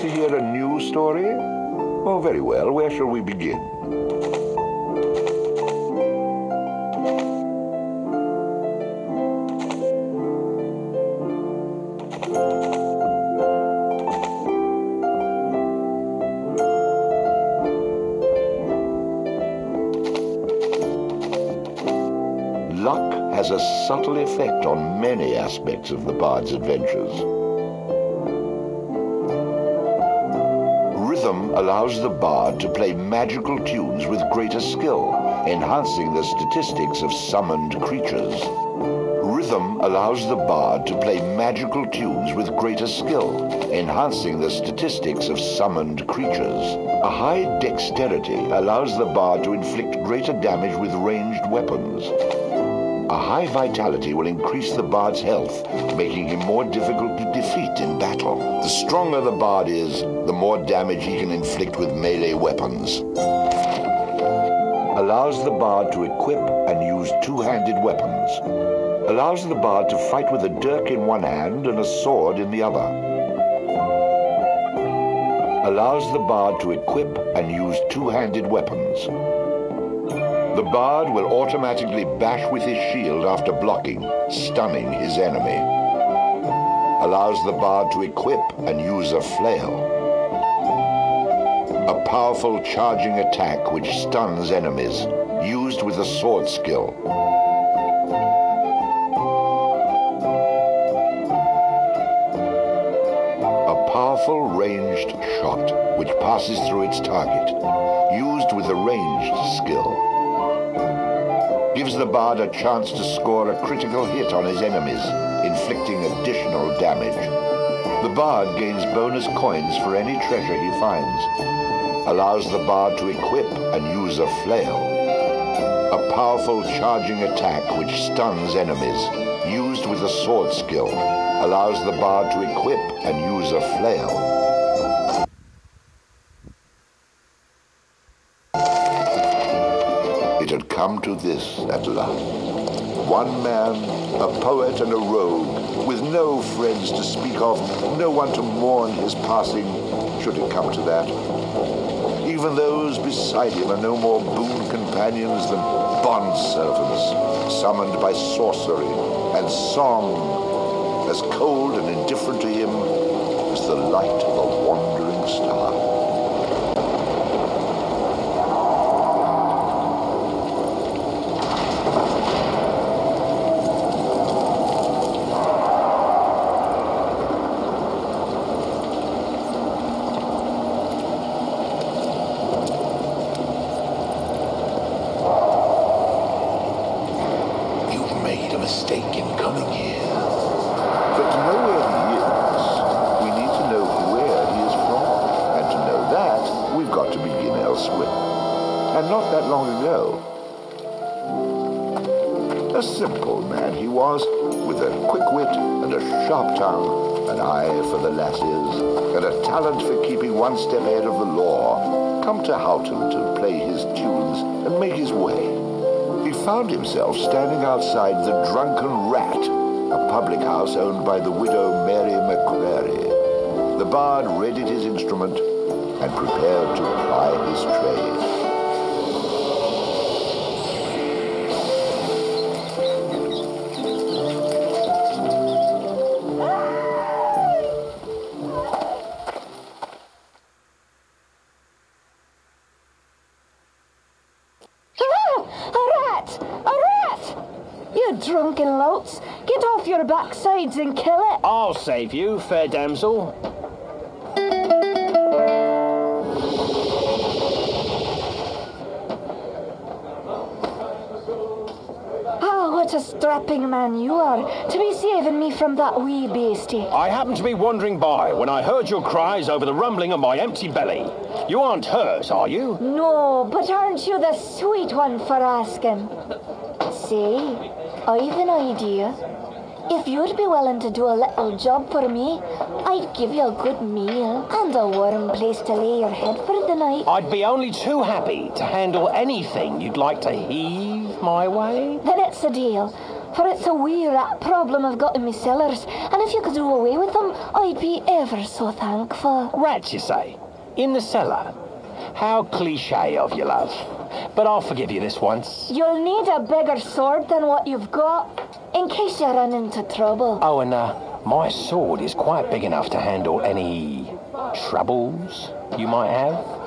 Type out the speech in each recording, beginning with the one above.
to hear a new story? Oh, very well. Where shall we begin? Luck has a subtle effect on many aspects of the bard's adventures. Rhythm allows the bard to play magical tunes with greater skill, enhancing the statistics of summoned creatures. Rhythm allows the bard to play magical tunes with greater skill, enhancing the statistics of summoned creatures. A high dexterity allows the bard to inflict greater damage with ranged weapons. A high vitality will increase the bard's health, making him more difficult to defeat in battle. The stronger the bard is, the more damage he can inflict with melee weapons. Allows the bard to equip and use two-handed weapons. Allows the bard to fight with a dirk in one hand and a sword in the other. Allows the bard to equip and use two-handed weapons. The bard will automatically bash with his shield after blocking, stunning his enemy. Allows the bard to equip and use a flail. A powerful charging attack which stuns enemies, used with a sword skill. A powerful ranged shot which passes through its target, used with a ranged skill. Gives the bard a chance to score a critical hit on his enemies, inflicting additional damage. The bard gains bonus coins for any treasure he finds. Allows the bard to equip and use a flail. A powerful charging attack which stuns enemies, used with a sword skill. Allows the bard to equip and use a flail. It had come to this at last. One man, a poet and a rogue, with no friends to speak of, no one to mourn his passing, should it come to that. Even those beside him are no more boon companions than bond-servants, summoned by sorcery and song, as cold and indifferent to him as the light of a wandering star. A simple man he was, with a quick wit and a sharp tongue, an eye for the lasses, and a talent for keeping one step ahead of the law, come to Houghton to play his tunes and make his way. He found himself standing outside the Drunken Rat, a public house owned by the widow Mary McCreary. The bard readied his instrument and prepared to ply his trade. Drunken louts, get off your backsides and kill it. I'll save you, fair damsel. Ah, what a strapping man you are, to be saving me from that wee beastie. I happened to be wandering by when I heard your cries over the rumbling of my empty belly. You aren't hurt, are you? No, but aren't you the sweet one for asking? See? I've an idea. If you'd be willing to do a little job for me, I'd give you a good meal and a warm place to lay your head for the night. I'd be only too happy to handle anything you'd like to heave my way. Then it's a deal. for it's a wee rat problem I've got in me cellars, and if you could do away with them, I'd be ever so thankful. Rats, you say? In the cellar? How cliché of you, love. But I'll forgive you this once. You'll need a bigger sword than what you've got, in case you run into trouble. Oh, and my sword is quite big enough to handle any troubles you might have.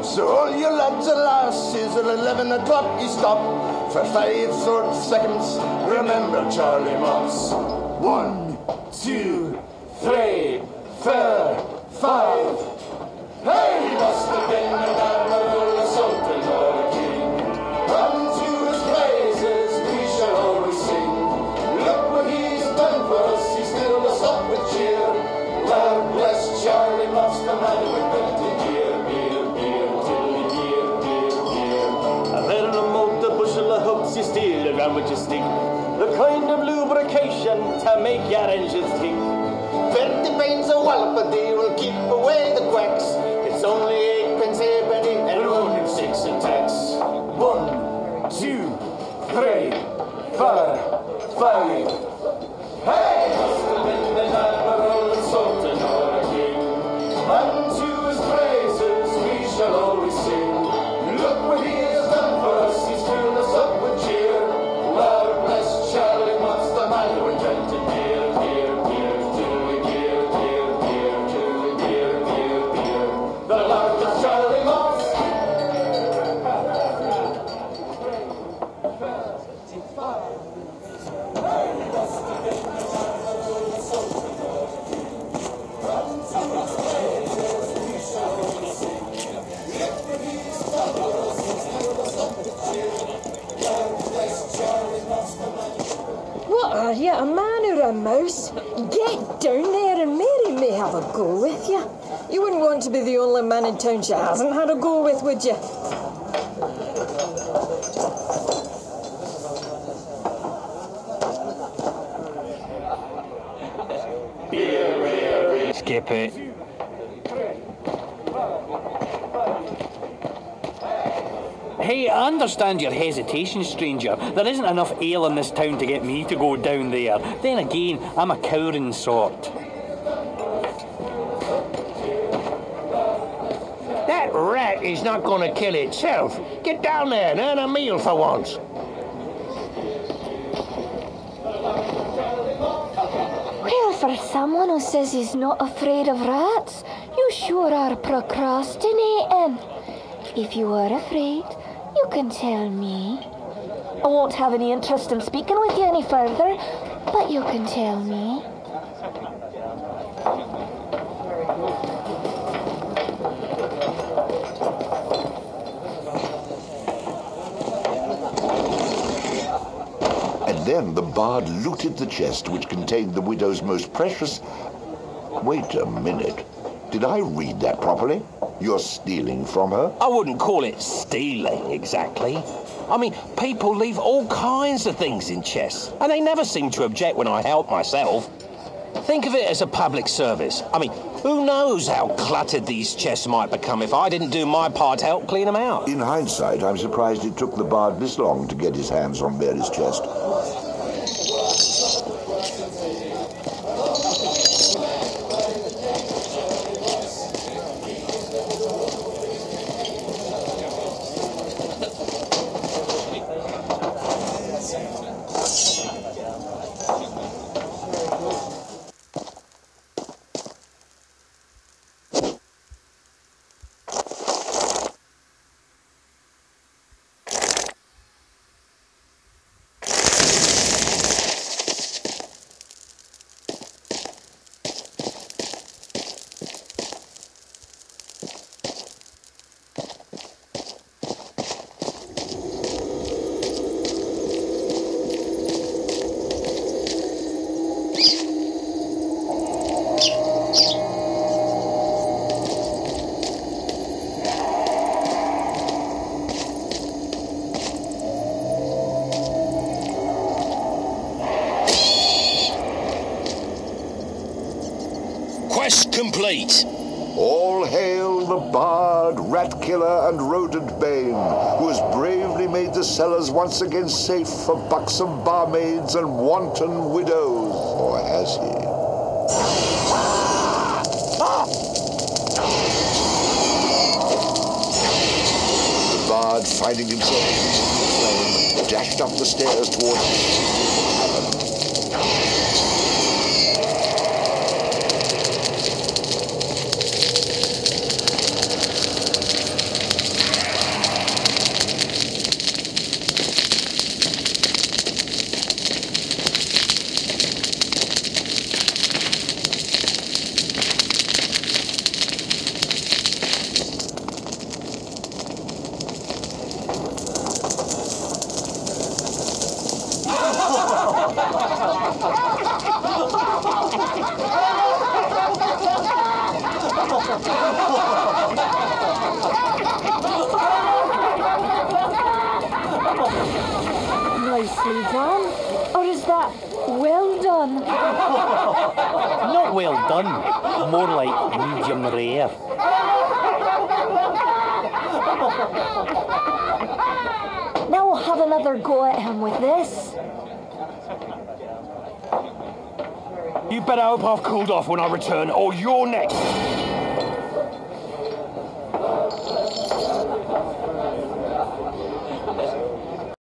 So all you lads and lasses at 11 o'clock you stop for 5 short seconds. Remember Charlie Moss. 1, 2, 3, 4, 5. Hey, he must have been an admiral or something or a king. Unto his praises we shall always sing. Look what he's done for us, he's filled us up with cheer. Lord bless Charlie Moss, the man who invented beer. You steal around with your stick, the kind of lubrication to make your engines tick. 20 pence a wallop a day will keep away the quacks. It's only 8 pence halfpenny and only 6 in tax. 1, 2, 3, 4, 5. Hey, must have been an admiral and sultan or a king. Unto his praises we shall always sing. Look what he has done for us, he's filled us up with cheer. Lord bless Charlie Moss, the man who invented beer, beer, beer, Julie, beer, beer, beer, Julie, beer, beer, beer. The Lord bless Charlie Moss. What are you, a man or a mouse? Get down there and Mary may have a go with you. You wouldn't want to be the only man in town she hasn't had a go with, would you? Skip it. Hey, I understand your hesitation, stranger. There isn't enough ale in this town to get me to go down there. Then again, I'm a cowering sort. That rat is not going to kill itself. Get down there and earn a meal for once. Well, for someone who says he's not afraid of rats, you sure are procrastinating. If you are afraid, you can tell me. I won't have any interest in speaking with you any further, but you can tell me. And then the bard looted the chest which contained the widow's most precious... Wait a minute. Did I read that properly? You're stealing from her? I wouldn't call it stealing, exactly. I mean, people leave all kinds of things in chests, and they never seem to object when I help myself. Think of it as a public service. I mean, who knows how cluttered these chests might become if I didn't do my part to help clean them out. In hindsight, I'm surprised it took the bard this long to get his hands on Mary's chest. Quest complete. All hail the bard, rat killer, and rodent bane, who has bravely made the cellars once again safe for buxom barmaids and wanton widows. Or has he? The bard, finding himself in the flame, dashed up the stairs towards the tavern. Nicely done. Or is that well done? Not well done. More like medium rare. Now we'll have another go at him with this. You better hope I've cooled off when I return, or you're next.